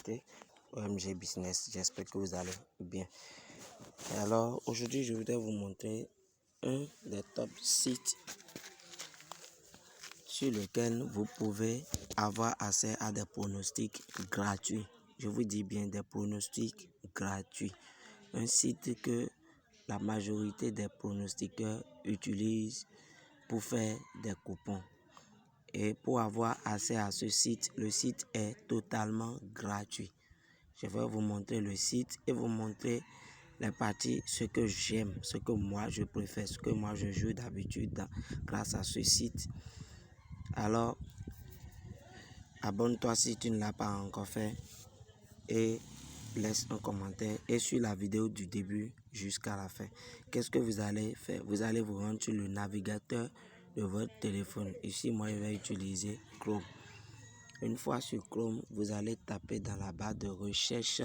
communauté OMG Business, j'espère que vous allez bien. Et alors aujourd'hui je voudrais vous montrer un des top sites sur lequel vous pouvez avoir accès à des pronostics gratuits. Je vous dis bien des pronostics gratuits. Un site que la majorité des pronostiqueurs utilisent pour faire des coupons. Et pour avoir accès à ce site, le site est totalement gratuit. Je vais vous montrer le site et vous montrer les parties, ce que j'aime, ce que moi je préfère, ce que moi je joue d'habitude grâce à ce site. Alors, abonne-toi si tu ne l'as pas encore fait et laisse un commentaire et suis la vidéo du début jusqu'à la fin. Qu'est-ce que vous allez faire? Vous allez vous rendre sur le navigateur de votre téléphone. Ici, moi, je vais utiliser Chrome. Une fois sur Chrome, vous allez taper dans la barre de recherche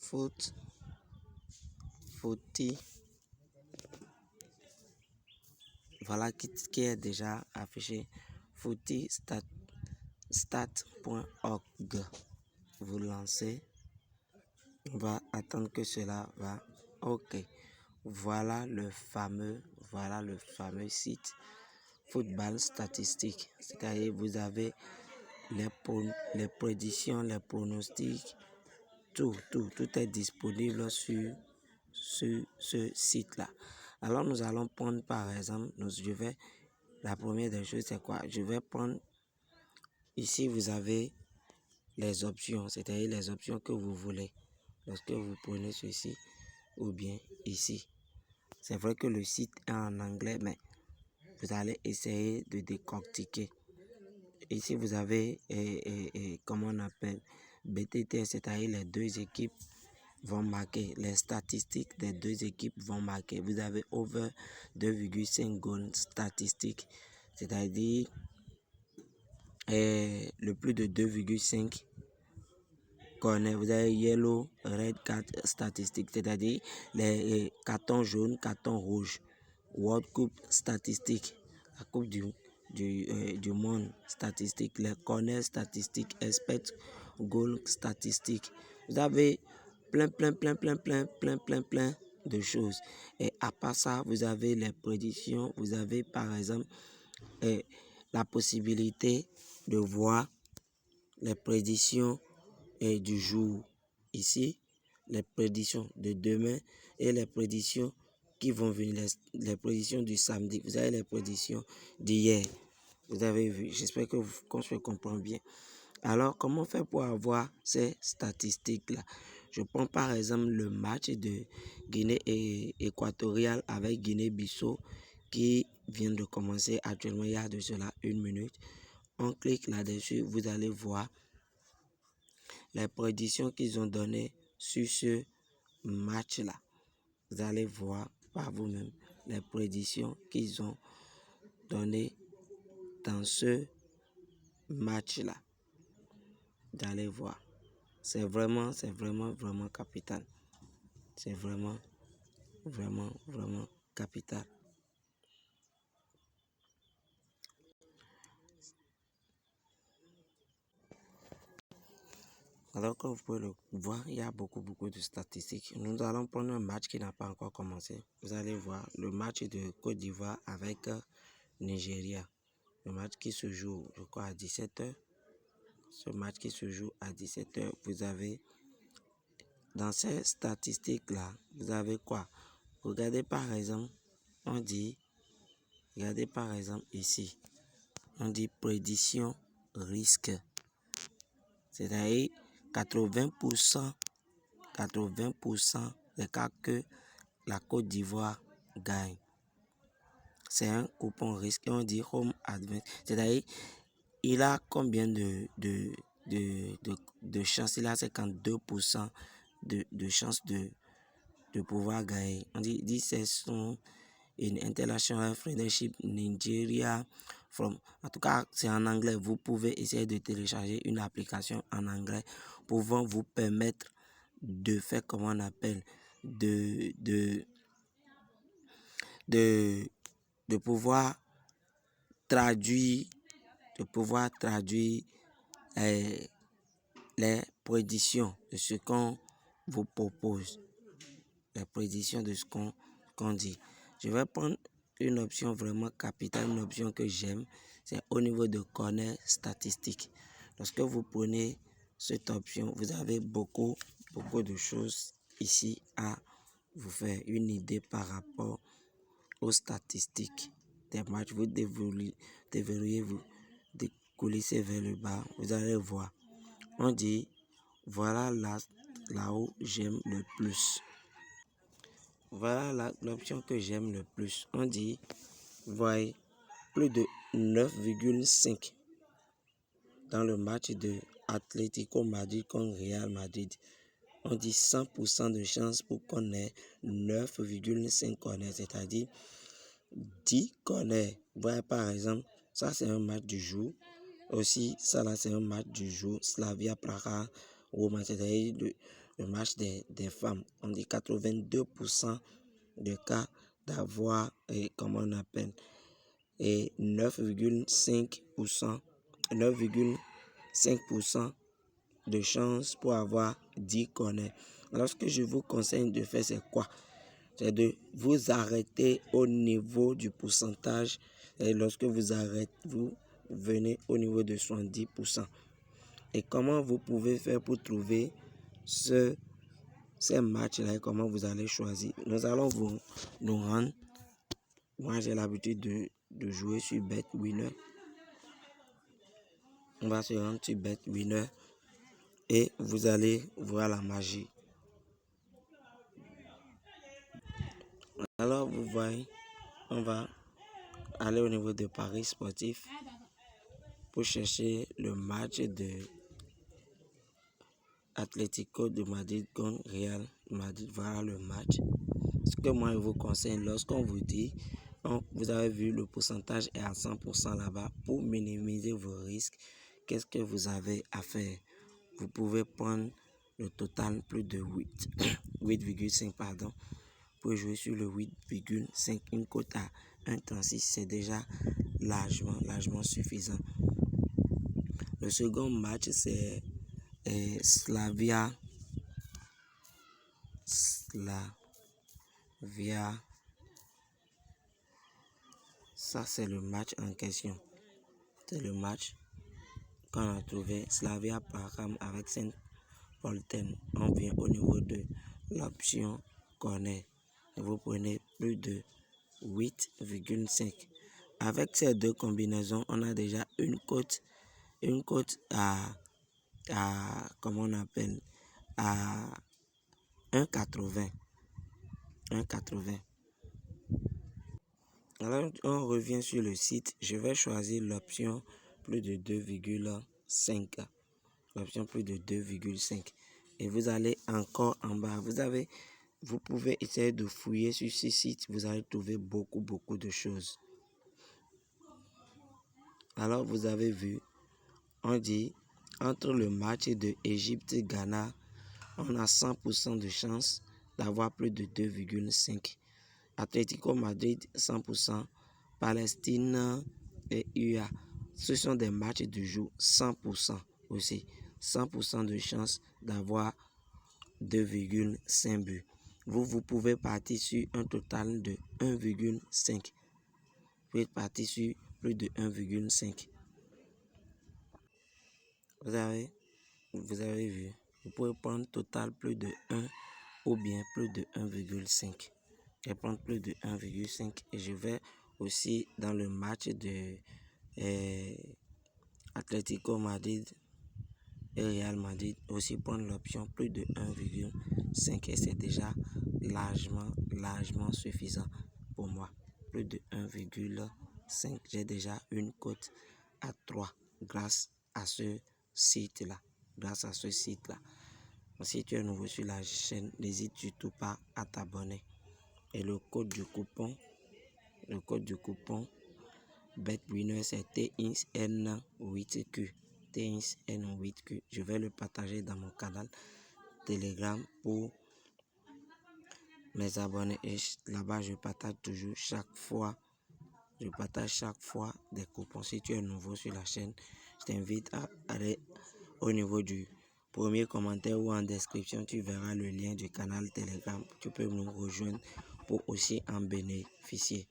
Footy. Voilà qui est déjà affiché. footystat.org. Vous lancez. On va attendre que cela va. OK. Voilà le fameux site football statistique. C'est-à-dire vous avez les prédictions, les pronostics, tout est disponible sur ce site-là. Alors nous allons prendre par exemple, la première des choses c'est quoi? Je vais prendre, ici vous avez les options, c'est-à-dire les options que vous voulez. Lorsque vous prenez ceci ou bien ici. C'est vrai que le site est en anglais, mais vous allez essayer de décortiquer. Ici vous avez, comment on appelle, BTT, c'est-à-dire les deux équipes vont marquer, les statistiques des deux équipes vont marquer. Vous avez over 2,5 goals statistiques, c'est-à-dire le plus de 2,5 corner. Vous avez yellow, red card statistiques, c'est-à-dire les cartons jaunes, cartons rouges. World Cup statistiques, la coupe du monde statistique, les corners statistiques, expect goal statistiques. Vous avez plein de choses. Et à part ça, vous avez les prédictions. Vous avez par exemple la possibilité de voir les prédictions du jour. Ici, les prédictions de demain et les prédictions qui vont venir, les prédictions du samedi. Vous avez les prédictions d'hier. Vous avez vu. J'espère qu'on se comprend bien. Alors, comment faire pour avoir ces statistiques-là? Je prends par exemple le match de Guinée équatoriale avec Guinée-Bissau qui vient de commencer actuellement, il y a de cela 1 minute. On clique là-dessus, vous allez voir les prédictions qu'ils ont données sur ce match-là. Vous allez voir par vous-même les prédictions qu'ils ont données dans ce match-là. Vous allez voir. C'est vraiment capital. C'est vraiment capital. Alors, comme vous pouvez le voir, il y a beaucoup de statistiques. Nous allons prendre un match qui n'a pas encore commencé. Vous allez voir le match de Côte d'Ivoire avec Nigeria. Le match qui se joue, je crois, à 17h. Ce match qui se joue à 17h, vous avez, dans ces statistiques-là, vous avez quoi? Regardez par exemple, regardez par exemple ici, on dit prédiction risque. C'est-à-dire 80% des cas que la Côte d'Ivoire gagne. C'est un coupon risque et on dit home advance. C'est-à-dire, il a combien de chances? Il a 52% de chances de pouvoir gagner. On dit c'est son International Friendship Nigeria en tout cas, c'est en anglais. Vous pouvez essayer de télécharger une application en anglais pouvant vous permettre de faire, comment on appelle, de de pouvoir traduire, les prédictions de ce qu'on vous propose, les prédictions de ce qu'on dit. Je vais prendre une option vraiment capitale, une option que j'aime, c'est au niveau de connaître statistiques. Lorsque vous prenez cette option, vous avez beaucoup de choses ici à vous faire une idée par rapport aux statistiques des matchs. Vous devriez vous découlisser vers le bas. Vous allez voir. On dit, voilà là où j'aime le plus. Voilà l'option que j'aime le plus. On dit, voyez, plus de 9,5 dans le match de Atlético Madrid contre Real Madrid. On dit 100% de chance pour qu'on ait 9,5 corners, c'est-à-dire 10 corners. Voyez par exemple, ça c'est un match du jour. Aussi, ça là c'est un match du jour. Slavia Praha, Roma, c'est-à-dire le match des femmes. On dit 82% de cas d'avoir, comment on appelle, et 9,5% de chance pour avoir 10 corners. Alors ce que je vous conseille de faire, c'est quoi? C'est de vous arrêter au niveau du pourcentage. Et lorsque vous venez au niveau de 70%. Et comment vous pouvez faire pour trouver ces matchs-là et comment vous allez choisir? Nous allons nous rendre. Moi, j'ai l'habitude de jouer sur BetWinner. On va se rendre sur BetWinner et vous allez voir la magie. Alors, vous voyez, on va aller au niveau de Paris sportif pour chercher le match de Atlético de Madrid contre Real Madrid. Voilà le match. Ce que moi, je vous conseille, lorsqu'on vous dit, vous avez vu le pourcentage est à 100% là-bas, pour minimiser vos risques, qu'est-ce que vous avez à faire? Vous pouvez prendre le total plus de 8,5 pardon, pour jouer sur le 8,5, une cote à 1,36, c'est déjà largement suffisant. Le second match, c'est Slavia. Ça, c'est le match en question. C'est le match qu'on a trouvé. Slavia Praha avec Saint-Polten. On vient au niveau de l'option corner. Et vous prenez plus de 8,5. Avec ces deux combinaisons, on a déjà une cote à comment on appelle, à 1,80. 1,80. Alors, on revient sur le site. Je vais choisir l'option plus de 2,5. L'option plus de 2,5. Et vous allez encore en bas. Vous pouvez essayer de fouiller sur ce site. Vous allez trouver beaucoup de choses. Alors, vous avez vu, on dit, entre le match de Égypte-Ghana, on a 100% de chance d'avoir plus de 2,5. Atlético Madrid, 100%. Palestine et UA. Ce sont des matchs du jour, 100% aussi. 100% de chance d'avoir 2,5 buts. Vous pouvez partir sur un total de 1,5. Vous pouvez partir sur plus de 1,5. Vous avez vu. Vous pouvez prendre total plus de 1 ou bien plus de 1,5. Je vais prendre plus de 1,5 et je vais aussi dans le match de Atlético Madrid et Real Madrid aussi prendre l'option plus de 1,5 et c'est déjà largement suffisant pour moi. Plus de 1,5, j'ai déjà une cote à 3 grâce à ce site-là. Si tu es nouveau sur la chaîne, n'hésite surtout pas à t'abonner. Et le code du coupon BetWinner, c'est TINSN8Q. TINSN8Q. Je vais le partager dans mon canal Telegram pour mes abonnés. Et là-bas, je partage toujours chaque fois Je partage chaque fois des coupons. Si tu es nouveau sur la chaîne, je t'invite à aller au niveau du premier commentaire ou en description. Tu verras le lien du canal Telegram. Tu peux nous rejoindre pour aussi en bénéficier.